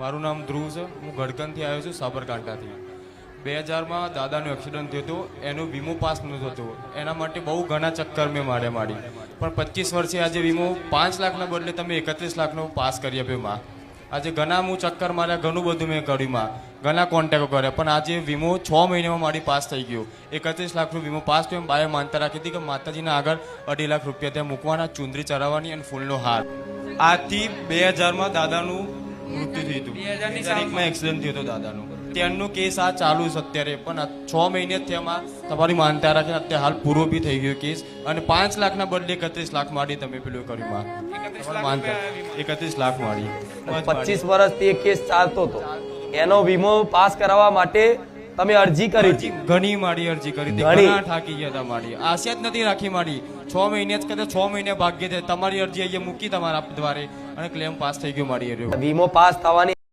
મારું નામ ધ્રુવ છે. હું ગડકનથી આવ્યો છું, સાબરકાંઠાથી. 2000માં દાદાનું એક્સિડન્ટ થયું હતું. એનો વીમો પાસ નહોતો થતો. એના માટે બહુ ઘણા ચક્કર મેં મારી પણ 25 વર્ષે આજે વીમો 5 લાખના બદલે તમે 31 લાખનો પાસ કરી આપ્યો માં. આજે ઘણા હું ચક્કર માર્યા, ઘણું બધું મેં કર્યું માં, ઘણા કોન્ટેક્ટો કર્યા, પણ આજે વીમો 6 મહિનામાં મારી પાસ થઈ ગયો. 31 લાખનો વીમો પાસ થયો. બાએ માનતા રાખી હતી કે માતાજીના આગળ 2.5 લાખ રૂપિયા ત્યાં મૂકવાના, ચુંદરી ચડાવવાની અને ફૂલનો હાર. આજથી 2000માં દાદાનું મૃત્યુ થયું હતું. 2001માં એક્સિડન્ટ થયો હતો દાદાનું. ત્યારનો કેસ આ ચાલુ છે અત્યારે, પણ 6 મહિને થયામાં તમારી માનતા રાખીને અત્યારે હાલ પૂરો બી થઈ ગયો કેસ, અને 5 લાખના બદલે 31 લાખ મારી તમે પેલું કર્યું માં. 31 લાખ મારી. 25 વર્ષથી એક કેસ ચાલતો હતો, એનો વીમો પાસ કરાવવા માટે તમે અરજી કરી હતી? ઘણી મારી અરજી કરી હતી, ઘણા થાકી ગયા હતા મારી. આશા જ નથી રાખી મારી. 6 મહિને જ કદાચ 6 મહિને ભાગ્ય છે. તમારી અરજી અહીંયા મૂકી તમારા દ્વારે અને ક્લેમ પાસ થઈ ગયો મારી. વીમો પાસ થવાની